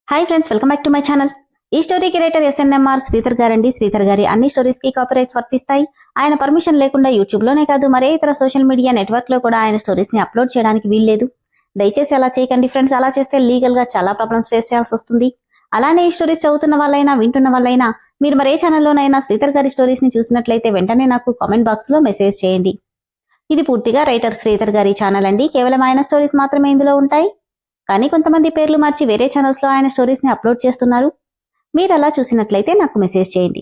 Hi friends, welcome back to my channel. ఈ స్టోరీకి writer SNMR Sridhar గారండి. శ్రీధర్ గారి అన్ని స్టోరీస్ కి కాపీరైట్స్ వర్తిస్తాయి. ఆయన పర్మిషన్ లేకుండా యూట్యూబ్ లోనే కాదు మరే ఇతర సోషల్ మీడియా నెట్వర్క్ లో కూడా ఆయన స్టోరీస్ ని అప్లోడ్ చేయడానికి వీల్లేదు. దయచేసి అలా చేయకండి ఫ్రెండ్స్. అలా చేస్తే లీగల్ గా చాలా ప్రాబ్లమ్స్ ఫేస్ చేయాల్సి వస్తుంది. అలానే ఈ స్టోరీస్ చదువుతున్న వాళ్ళైనా వింటున్న వాళ్ళైనా మీరు మరే ఛానల్లోనైనా శ్రీధర్ గారి స్టోరీస్ ని చూసినట్లయితే వెంటనే నాకు కామెంట్ బాక్స్ లో మెసేజ్ చేయండి. ఇది పూర్తిగా రైటర్ శ్రీధర్ గారి ఛానల్ అండి. కేవలం ఆయన స్టోరీస్ మాత్రమే ఇందులో ఉంటాయి. కానీ కొంతమంది పేర్లు మార్చి వేరే ఛానల్స్ లో ఆయన స్టోరీస్ ని అప్లోడ్ చేస్తున్నారు. మీరు అలా చూసినట్లయితే నాకు మెసేజ్ చేయండి.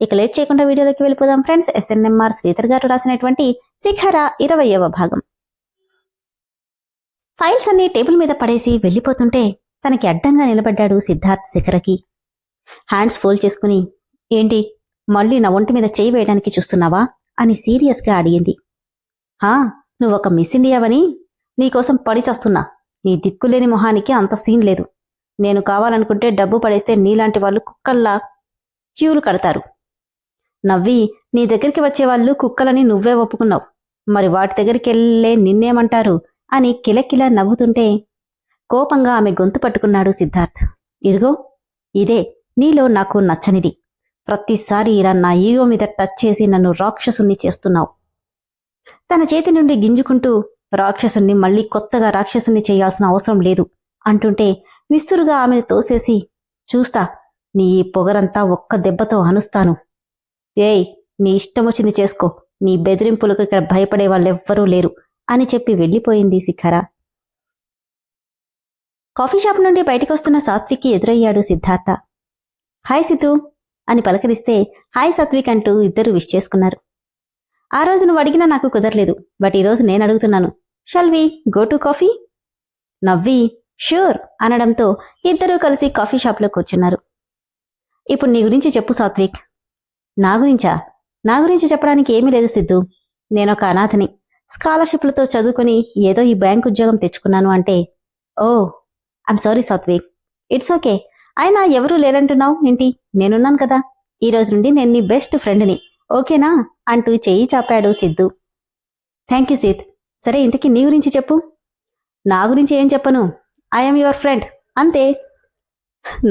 ఇక లేట్ చేయకుండా వీడియోలోకి వెళ్ళిపోదాం ఫ్రెండ్స్. ఎస్ఎన్ఎంఆర్ శ్రీధర్ గారు రాసినటువంటి శిఖర 20వ భాగం. ఫైల్స్ అన్ని టేబుల్ మీద పడేసి వెళ్లిపోతుంటే తనకి అడ్డంగా నిలబడ్డాడు సిద్ధార్థ్ శిఖరకి. హ్యాండ్స్ ఫోల్డ్ చేసుకుని, ఏంటి మళ్ళీ నా ఒంటి మీద చేయి వేయడానికి చూస్తున్నావా అని సీరియస్ గా అడిగింది. నువ్వొక మిస్ ఇండియావని నీకోసం పడి చస్తున్నా. నీ దిక్కులేని మొహానికి అంత సీన్ లేదు. నేను కావాలనుకుంటే డబ్బు పడేస్తే నీలాంటి వాళ్ళు కుక్కల్లా క్యూలు కడతారు. నవ్వి నీ దగ్గరికి వచ్చేవాళ్ళు కుక్కలని నువ్వే ఒప్పుకున్నావు. మరి వాటి దగ్గరికి వెళ్ళే నిన్నేమంటారు అని కిలకిలా నవ్వుతుంటే కోపంగా ఆమె గొంతు పట్టుకున్నాడు సిద్ధార్థ్. ఇదిగో ఇదే నీలో నాకు నచ్చనిది. ప్రతిసారి ఇలా నా ఈగో మీద టచ్ చేసి నన్ను రాక్షసుణ్ణి చేస్తున్నావు. తన చేతి నుండి గింజుకుంటూ రాక్షసుణ్ణి మళ్లీ కొత్తగా రాక్షసుణ్ణి చేయాల్సిన అవసరం లేదు అంటుంటే విస్తురుగా ఆమెను తోసేసి, చూస్తా నీ ఈ పొగరంతా ఒక్క దెబ్బతో అనుస్తాను. ఏయ్, నీ ఇష్టమొచ్చింది చేసుకో. నీ బెదిరింపులకు ఇక్కడ భయపడే వాళ్ళెవ్వరూ లేరు అని చెప్పి వెళ్లిపోయింది శిఖర. కాఫీ షాప్ నుండి బయటికొస్తున్న సాత్విక్కి ఎదురయ్యాడు సిద్ధార్థ. హాయ్ సిద్ధు అని పలకరిస్తే హాయ్ సాత్విక్ అంటూ ఇద్దరు విష్ చేసుకున్నారు. ఆ రోజు నువ్వు అడిగినా నాకు కుదరలేదు, బట్ ఈరోజు నేను అడుగుతున్నాను. Shall we go to coffee? నవ్వి ష్యూర్ అనడంతో ఇద్దరూ కలిసి కాఫీ షాప్లో కూర్చున్నారు. ఇప్పుడు నీ గురించి చెప్పు సాత్విక్. నా గురించా? నా గురించి చెప్పడానికి ఏమీ లేదు సిద్ధు. నేనొక అనాథని. స్కాలర్షిప్లతో చదువుకుని ఏదో ఈ బ్యాంక్ ఉద్యోగం తెచ్చుకున్నాను అంటే. Oh I'm sorry Satvik. It's okay. అయినా ఎవరూ లేరంటున్నావు ఏంటి? నేనున్నాను కదా. ఈ రోజు నుండి నేను నీ బెస్ట్ ఫ్రెండ్ని, ఓకేనా అంటూ చెయ్యి చాపాడు సిద్ధు. Thank you Sid. సరే ఇంతకీ నీ గురించి చెప్పు. నా గురించి ఏం చెప్పను. ఐఎమ్ యువర్ ఫ్రెండ్ అంతే.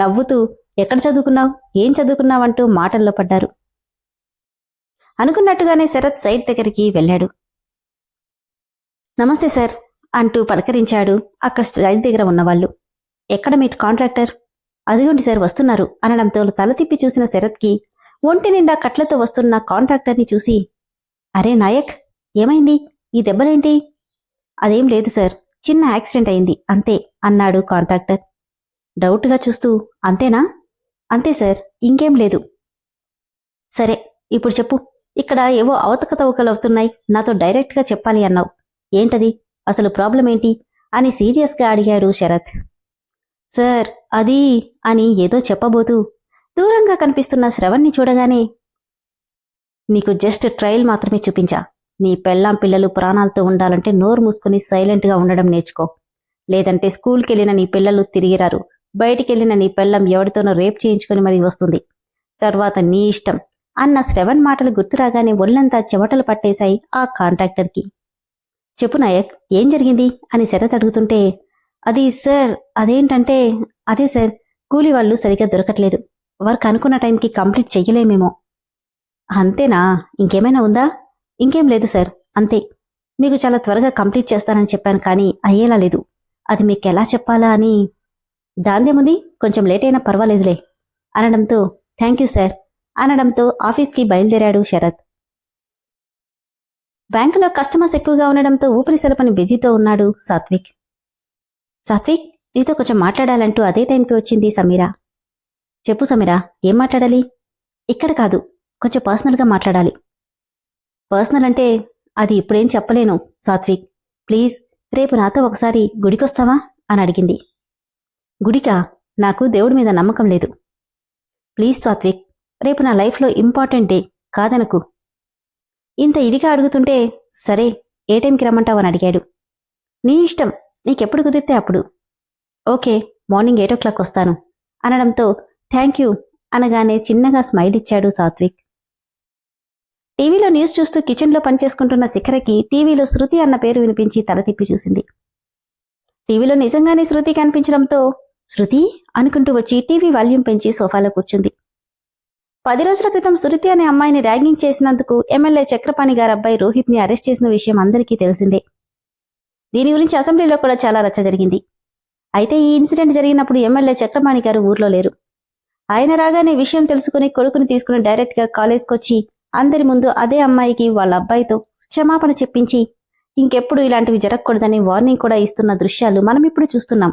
నవ్వుతూ ఎక్కడ చదువుకున్నావు, ఏం చదువుకున్నావంటూ మాటల్లో పడ్డారు. అనుకున్నట్టుగానే శరత్ సైట్ దగ్గరికి వెళ్ళాడు. నమస్తే సార్ అంటూ పలకరించాడు అక్కడ సైట్ దగ్గర ఉన్నవాళ్లు. ఎక్కడ మీ కాంట్రాక్టర్? అదిగోండి సార్ వస్తున్నారు అనడంతో తల తిప్పి చూసిన శరత్కి ఒంటి నిండా కట్లతో వస్తున్న కాంట్రాక్టర్ని చూసి, అరే నాయక్, ఏమైంది? ఈ దెబ్బలేంటి? అదేం లేదు సార్, చిన్న యాక్సిడెంట్ అయింది అంతే అన్నాడు కాంట్రాక్టర్ డౌట్గా చూస్తూ. అంతేనా? అంతే సార్, ఇంకేం లేదు. సరే ఇప్పుడు చెప్పు. ఇక్కడ ఏవో అవతకతవకలవుతున్నాయి, నాతో డైరెక్ట్గా చెప్పాలి అన్నావు. ఏంటది? అసలు ప్రాబ్లం ఏంటి అని సీరియస్గా అడిగాడు శరత్. సార్ అది అని ఏదో చెప్పబోతూ దూరంగా కనిపిస్తున్న శ్రవణ్ని చూడగానే, నీకు జస్ట్ ట్రయల్ మాత్రమే చూపించా. నీ పెళ్ళాం పిల్లలు ప్రాణాలతో ఉండాలంటే నోరు మూసుకుని సైలెంట్గా ఉండడం నేర్చుకో. లేదంటే స్కూల్కెళ్ళిన నీ పిల్లలు తిరిగిరారు. బయటికెళ్లిన నీ పెళ్ళం ఎవరితోనో రేప్ చేయించుకుని మరీ వస్తుంది. తర్వాత నీ ఇష్టం అన్న శ్రవణ్ మాటలు గుర్తురాగానే ఒళ్లంతా చెమటలు పట్టేశాయి ఆ కాంట్రాక్టర్కి. చెప్పు నాయక్, ఏం జరిగింది అని శరత్ అడుగుతుంటే, అది సార్ అదేంటంటే, అదే సార్ కూలీ వాళ్ళు సరిగ్గా దొరకట్లేదు. వర్క్ అనుకున్న టైంకి కంప్లీట్ చెయ్యలేమేమో. అంతేనా? ఇంకేమైనా ఉందా? ఇంకేం లేదు సార్, అంతే. మీకు చాలా త్వరగా కంప్లీట్ చేస్తానని చెప్పాను, కానీ అయ్యేలా లేదు. అది మీకు ఎలా చెప్పాలా అని. దాందేముంది, కొంచెం లేట్ అయినా పర్వాలేదులే అనడంతో థ్యాంక్ యూ సార్ అనడంతో ఆఫీస్కి బయలుదేరాడు శరత్. బ్యాంకులో కస్టమర్స్ ఎక్కువగా ఉండడంతో ఊపిరి సలపని బిజీతో ఉన్నాడు సాత్విక్. సాత్విక్, నీతో కొంచెం మాట్లాడాలంటూ అదే టైంకి వచ్చింది సమీరా. చెప్పు సమీరా, ఏం మాట్లాడాలి? ఇక్కడ కాదు, కొంచెం పర్సనల్గా మాట్లాడాలి. పర్సనల్ అంటే అది ఇప్పుడేం చెప్పలేను సాత్విక్. ప్లీజ్ రేపు నాతో ఒకసారి గుడికొస్తావా అని అడిగింది. గుడికా? నాకు దేవుడి మీద నమ్మకం లేదు. ప్లీజ్ సాత్విక్, రేపు నా లైఫ్లో ఇంపార్టెంట్ డే, కాదనకు. ఇంత ఇదిగా అడుగుతుంటే సరే ఏ టైంకి రమ్మంటావని అడిగాడు. నీ ఇష్టం, నీకెప్పుడు కుదిరితే అప్పుడు. ఓకే, మార్నింగ్ 8 o'clock వస్తాను అనడంతో థ్యాంక్ యూ అనగానే చిన్నగా స్మైల్ ఇచ్చాడు సాత్విక్. టీవీలో న్యూస్ చూస్తూ కిచెన్లో పనిచేసుకుంటున్న శిఖరకి టీవీలో శృతి అన్న పేరు వినిపించి తల తిప్పి చూసింది. టీవీలో నిజంగానే శృతి కనిపించడంతో శృతి అనుకుంటూ వచ్చి టీవీ వాల్యూమ్ పెంచి సోఫాలో కూర్చుంది. 10 రోజుల క్రితం శృతి అనే అమ్మాయిని ర్యాగింగ్ చేసినందుకు ఎమ్మెల్యే చక్రపాణి గారి అబ్బాయి రోహిత్ని అరెస్ట్ చేసిన విషయం అందరికీ తెలిసిందే. దీని గురించి అసెంబ్లీలో కూడా చాలా రచ్చ జరిగింది. అయితే ఈ ఇన్సిడెంట్ జరిగినప్పుడు ఎమ్మెల్యే చక్రపాణి గారు ఊర్లో లేరు. ఆయన రాగానే విషయం తెలుసుకుని కొడుకుని తీసుకుని డైరెక్ట్గా కాలేజ్కొచ్చి అందరి ముందు అదే అమ్మాయికి వాళ్ళ అబ్బాయితో క్షమాపణ చెప్పించి ఇంకెప్పుడు ఇలాంటివి జరగకూడదని వార్నింగ్ కూడా ఇస్తున్న దృశ్యాలు మనం ఇప్పుడు చూస్తున్నాం.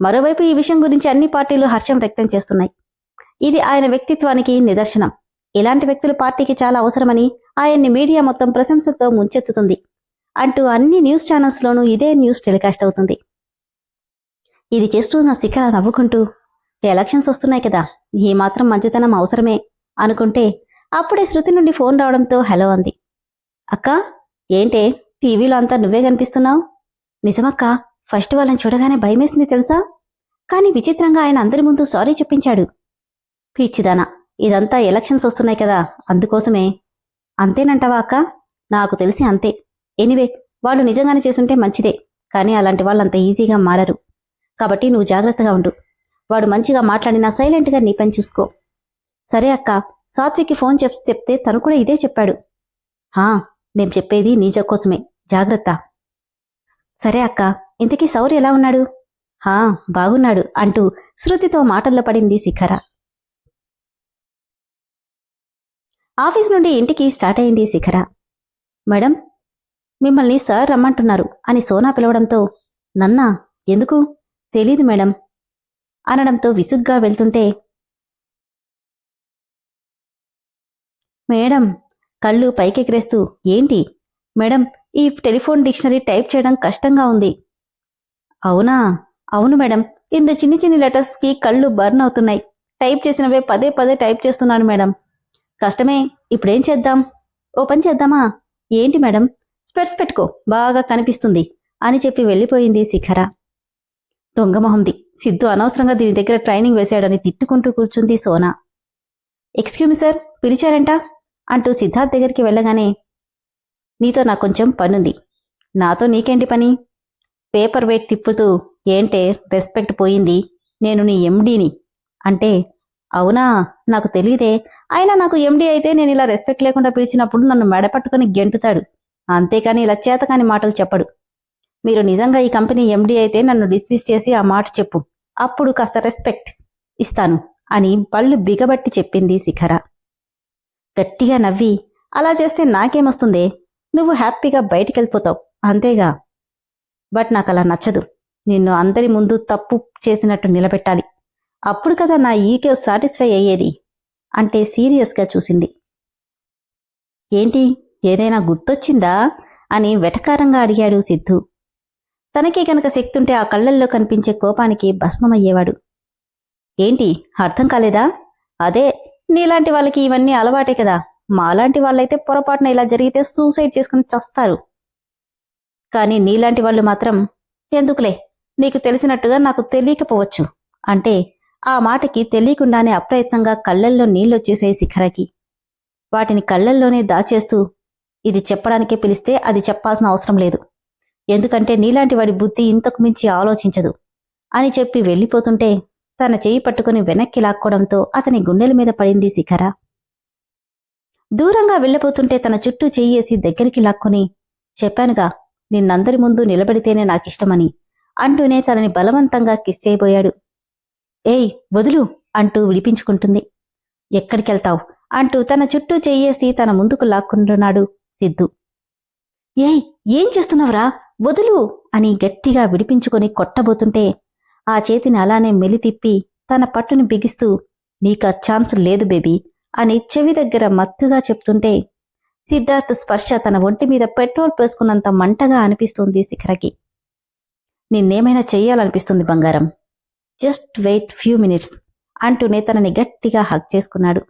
మరోవైపు ఈ విషయం గురించి అన్ని పార్టీలు హర్షం వ్యక్తం చేస్తున్నాయి. ఇది ఆయన వ్యక్తిత్వానికి నిదర్శనం. ఇలాంటి వ్యక్తులు పార్టీకి చాలా అవసరమని ఆయన్ని మీడియా మొత్తం ప్రశంసతో ముంచెత్తుతుంది అంటూ అన్ని న్యూస్ ఛానల్స్లోనూ ఇదే న్యూస్ టెలికాస్ట్ అవుతుంది. ఇది చేస్తున్న శిఖర నవ్వుకుంటూ ఎలక్షన్స్ వస్తున్నాయి కదా, ఈ మాత్రం మంచితనం అవసరమే అనుకుంటే అప్పుడే శృతి నుండి ఫోన్ రావడంతో హలో అంది. అక్కా, ఏంటే టీవీలో అంతా నువ్వే కనిపిస్తున్నావు? నిజమక్కా, ఫస్ట్ వాళ్ళని చూడగానే భయమేసింది తెలుసా? కానీ విచిత్రంగా ఆయన అందరి ముందు సారీ చెప్పించాడు. పిచ్చిదానా, ఇదంతా ఎలక్షన్స్ వస్తున్నాయి కదా అందుకోసమే. అంతేనంటావా అక్క? నాకు తెలిసి అంతే. ఎనివే, వాళ్ళు నిజంగానే చేసుంటే మంచిదే, కానీ అలాంటి వాళ్ళంత ఈజీగా మారరు. కాబట్టి నువ్వు జాగ్రత్తగా ఉండు. వాడు మంచిగా మాట్లాడినా సైలెంట్గా నీ పని చూసుకో. సరే అక్క, సాత్విక్కి ఫోన్ చెప్తే తను కూడా ఇదే చెప్పాడు. మేం చెప్పేది నీజ కోసమే, జాగ్రత్త. సరే అక్క, ఇంతకీ సౌర్య ఎలా ఉన్నాడు? బాగున్నాడు అంటూ శృతితో మాటల్లో పడింది శిఖర. ఆఫీస్ నుండి ఇంటికి స్టార్ట్ అయింది శిఖర. మేడం, మిమ్మల్ని సార్ రమ్మంటున్నారు అని సోనా పిలవడంతో, నన్నా? ఎందుకు? తెలీదు మేడం అనడంతో విసుగ్గా వెళ్తుంటే, మేడం కళ్ళు పైకెగరేస్తూ, ఏంటి మేడం, ఈ టెలిఫోన్ డిక్షనరీ టైప్ చేయడం కష్టంగా ఉంది. అవునా? అవును మేడం, ఇంత చిన్ని చిన్ని లెటర్స్కి కళ్ళు బర్న్ అవుతున్నాయి. టైప్ చేసినవే పదే పదే టైప్ చేస్తున్నాను మేడం. కష్టమే, ఇప్పుడేం చేద్దాం? ఓ పని చేద్దామా? ఏంటి మేడం? స్పెట్స్ పెట్టుకో, బాగా కనిపిస్తుంది అని చెప్పి వెళ్ళిపోయింది శిఖర. దొంగమొహంది, సిద్ధు అనవసరంగా దీని దగ్గర ట్రైనింగ్ వేశాడని తిట్టుకుంటూ కూర్చుంది సోనా. ఎక్స్క్యూజ్ మీ సార్, పిలిచారంట అంటూ సిద్ధార్థ్ దగ్గరికి వెళ్ళగానే, నీతో నాకు కొంచెం పనుంది. నాతో నీకేంటి పని? పేపర్ వెయిట్ తిప్పుతూ, ఏంటే రెస్పెక్ట్ పోయింది, నేను నీ ఎండీని అంటే, అవునా, నాకు తెలీదే. అయినా నాకు ఎండీ అయితే నేను ఇలా రెస్పెక్ట్ లేకుండా పిలిచినప్పుడు నన్ను మెడపట్టుకుని గెంటుతాడు, అంతేకాని ఇలా చేతకాని మాటలు చెప్పడు. మీరు నిజంగా ఈ కంపెనీ ఎండీ అయితే నన్ను డిస్మిస్ చేసి ఆ మాట చెప్పు, అప్పుడు కాస్త రెస్పెక్ట్ ఇస్తాను అని పళ్ళు బిగబట్టి చెప్పింది శిఖర. గట్టిగా నవ్వి, అలా చేస్తే నాకేమొస్తుందే, నువ్వు హ్యాపీగా బయటికెళ్ళిపోతావు అంతేగా. బట్ నాకు అలా నచ్చదు. నిన్ను అందరి ముందు తప్పు చేసినట్టు నిలబెట్టాలి, అప్పుడు కదా నా ఈగో సాటిస్ఫై అయ్యేది అంటే సీరియస్గా చూసింది. ఏంటి, ఏదైనా గుర్తొచ్చిందా అని వెటకారంగా అడిగాడు సిద్ధు. తనకే కనుక శక్తుంటే ఆ కళ్ళల్లో కనిపించే కోపానికి భస్మమయ్యేవాడు. ఏంటి, అర్థం కాలేదా? అదే, నీలాంటి వాళ్ళకి ఇవన్నీ అలవాటే కదా. మాలాంటి వాళ్ళైతే పొరపాటున ఇలా జరిగితే సూసైడ్ చేసుకుని చస్తారు. కానీ నీలాంటి వాళ్ళు మాత్రం, ఎందుకులే, నీకు తెలిసినట్టుగా నాకు తెలియకపోవచ్చు అంటే ఆ మాటకి తెలియకుండానే అప్రయత్నంగా కళ్ళల్లో నీళ్ళొచ్చేసే శిఖరకి. వాటిని కళ్ళల్లోనే దాచేస్తూ, ఇది చెప్పడానికే పిలిస్తే అది చెప్పాల్సిన అవసరం లేదు, ఎందుకంటే నీలాంటి వాడి బుద్ధి ఇంతకు మించి ఆలోచించదు అని చెప్పి వెళ్ళిపోతుంటే తన చెయ్యి పట్టుకుని వెనక్కి లాక్కోవడంతో అతని గుండెల మీద పడింది శిఖర. దూరంగా వెళ్ళిపోతుంటే తన చుట్టూ చెయ్యేసి దగ్గరికి లాక్కొని, చెప్పానుగా నిన్నందరి ముందు నిలబడితేనే నాకిష్టమని అంటూనే తనని బలవంతంగా కిస్ చేయబోయాడు. ఏయ్ వదులు అంటూ విడిపించుకుంటుంది. ఎక్కడికెళ్తావు అంటూ తన చుట్టూ చెయ్యేసి తన ముందుకు లాక్కుంటున్నాడు సిద్ధు. ఏయ్, ఏం చేస్తున్నావురా, వదులు అని గట్టిగా విడిపించుకొని కొట్టబోతుంటే ఆ చేతిని అలానే మెలితిప్పి తన పట్టుని బిగిస్తూ, నీకా ఛాన్స్ లేదు బేబీ అని చెవి దగ్గర మత్తుగా చెప్తుంటే సిద్ధార్థ్ స్పర్శ తన ఒంటి మీద పెట్రోల్ పోసుకున్నంత మంటగా అనిపిస్తుంది శిఖరకి. నిన్నేమైనా చెయ్యాలనిపిస్తుంది బంగారం, జస్ట్ వెయిట్ ఫ్యూ మినిట్స్ అంటూనే తనని గట్టిగా హగ్ చేసుకున్నాడు.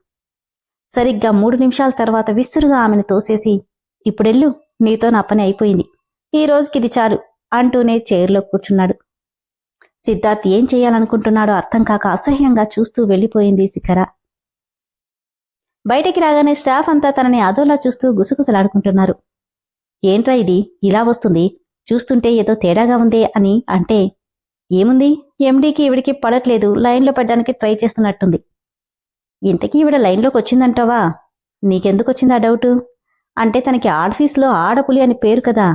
సరిగ్గా 3 నిమిషాల తర్వాత విసురుగా ఆమెను తోసేసి, ఇప్పుడెళ్ళు, నీతో నా పని అయిపోయింది, ఈ రోజుకిది చాలు అంటూనే చైర్లో కూర్చున్నాడు. సిద్ధార్థ్ ఏం చెయ్యాలనుకుంటున్నాడో అర్థం కాక అసహ్యంగా చూస్తూ వెళ్ళిపోయింది శిఖర. బయటికి రాగానే స్టాఫ్ అంతా తనని అదోలా చూస్తూ గుసగుసలాడుకుంటున్నారు. ఏంట్రా ఇది ఇలా వస్తుంది, చూస్తుంటే ఏదో తేడాగా ఉందే అని అంటే, ఏముంది, ఎండీకి ఈవిడికి పడట్లేదు, లైన్లో పడ్డానికి ట్రై చేస్తున్నట్టుంది. ఇంతకీ ఈవిడ లైన్లోకి వచ్చిందంటావా? నీకెందుకొచ్చిందా డౌటు? అంటే తనకి ఆఫీస్లో ఆడపులి అని పేరు కదా.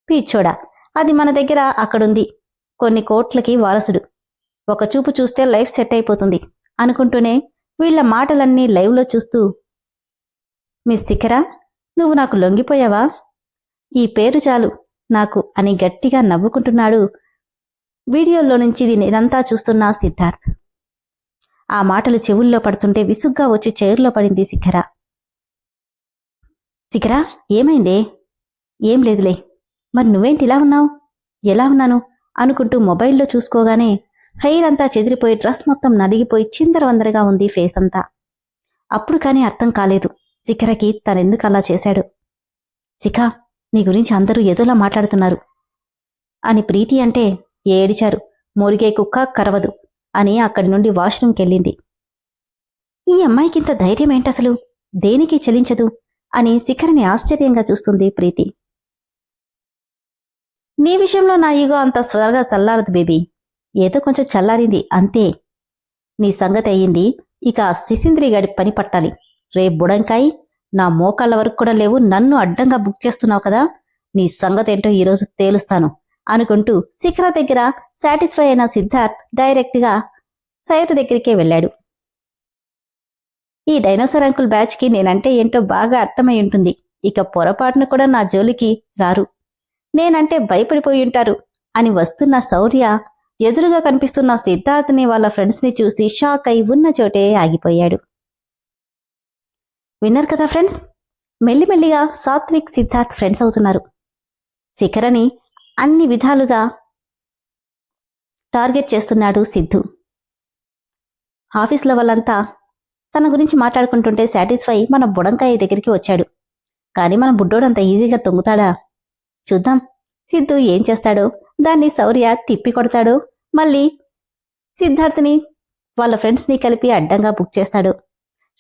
పిచ్చోడా, అది మన దగ్గర అక్కడుంది, కొన్ని కోట్లకి వారసుడు, ఒక చూపు చూస్తే లైఫ్ సెట్ అయిపోతుంది అనుకుంటూనే వీళ్ల మాటలన్నీ లైవ్లో చూస్తూ, మిస్ శిఖరా, నువ్వు నాకు లొంగిపోయావా? ఈ పేరు చాలు నాకు అని గట్టిగా నవ్వుకుంటున్నాడు వీడియోలో నుంచి ఇదంతా చూస్తున్న సిద్ధార్థ్. ఆ మాటలు చెవుల్లో పడుతుంటే విసుగ్గా వచ్చి చైర్లో పడింది శిఖర. శిఖరా, ఏమైందే? ఏం లేదులే. మరి నువ్వేంటి ఇలా ఉన్నావు? ఎలా ఉన్నాను అనుకుంటూ మొబైల్లో చూసుకోగానే హెయిర్ అంతా చెదిరిపోయి డ్రెస్ మొత్తం నలిగిపోయి చిందరవందరగా ఉంది ఫేస్ అంతా. అప్పుడు కానీ అర్థం కాలేదు శిఖరకి తనెందుకు అలా చేశాడు. శిఖ, నీ గురించి అందరూ ఏదోలా మాట్లాడుతున్నారు అని ప్రీతి అంటే ఏడిచారు. మురిగే కుక్క కరవదు అని అక్కడి నుండి వాష్రూమ్కెళ్ళింది. ఈ అమ్మాయికింత ధైర్యం ఏంటసలు? దేనికి చలించదు అని శిఖర్ని ఆశ్చర్యంగా చూస్తుంది ప్రీతి. నీ విషయంలో నా ఈగో అంత త్వరగా చల్లారదు బేబీ, ఏదో కొంచెం చల్లారింది అంతే. నీ సంగతి అయ్యింది, ఇక శిశింద్రిగాడి పని పట్టాలి. రే బుడంకాయ్, నా మోకాళ్ళ వరకు కూడా లేవు, నన్ను అడ్డంగా బుక్ చేస్తున్నావు కదా, నీ సంగతేంటో ఈరోజు తేలుస్తాను అనుకుంటూ శిఖర దగ్గర సాటిస్ఫై అయిన సిద్ధార్థ్ డైరెక్ట్గా సైట్ దగ్గరికే వెళ్ళాడు. ఈ డైనోసార్ అంకుల్ బ్యాచ్కి నేనంటే ఏంటో బాగా అర్థమై ఉంటుంది. ఇక పొరపాటును కూడా నా జోలికి రారు, నేనంటే భయపడిపోయి ఉంటారు అని వస్తున్న శౌర్య ఎదురుగా కనిపిస్తున్న సిద్ధార్థ్ని వాళ్ళ ఫ్రెండ్స్ని చూసి షాక్ అయి ఉన్న చోటే ఆగిపోయాడు. విన్నారు కదా ఫ్రెండ్స్, మెల్లిమెల్లిగా సాత్విక్ సిద్ధార్థ్ ఫ్రెండ్స్ అవుతున్నారు. శిఖరని అన్ని విధాలుగా టార్గెట్ చేస్తున్నాడు సిద్ధు. ఆఫీస్లో వాళ్ళంతా తన గురించి మాట్లాడుకుంటుంటే సాటిస్ఫై మన బుడంకాయ దగ్గరికి వచ్చాడు. కానీ మన బుడ్డోడంత ఈజీగా తొంగుతాడా? చూద్దాం సిద్ధు ఏం చేస్తాడో. దాన్ని శౌర్య తిప్పి కొడతాడో, మళ్ళీ సిద్ధార్థ్ని వాళ్ళ ఫ్రెండ్స్ని కలిపి అడ్డంగా బుక్ చేస్తాడు.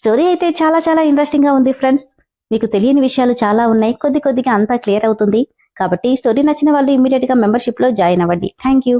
స్టోరీ అయితే చాలా చాలా ఇంట్రెస్టింగ్గా ఉంది ఫ్రెండ్స్. మీకు తెలియని విషయాలు చాలా ఉన్నాయి, కొద్దిగా అంతా క్లియర్ అవుతుంది. కాబట్టి ఈ స్టోరీ నచ్చిన వాళ్ళు ఇమ్మీడియట్గా మెంబర్షిప్లో జాయిన్ అవ్వండి. Thank you.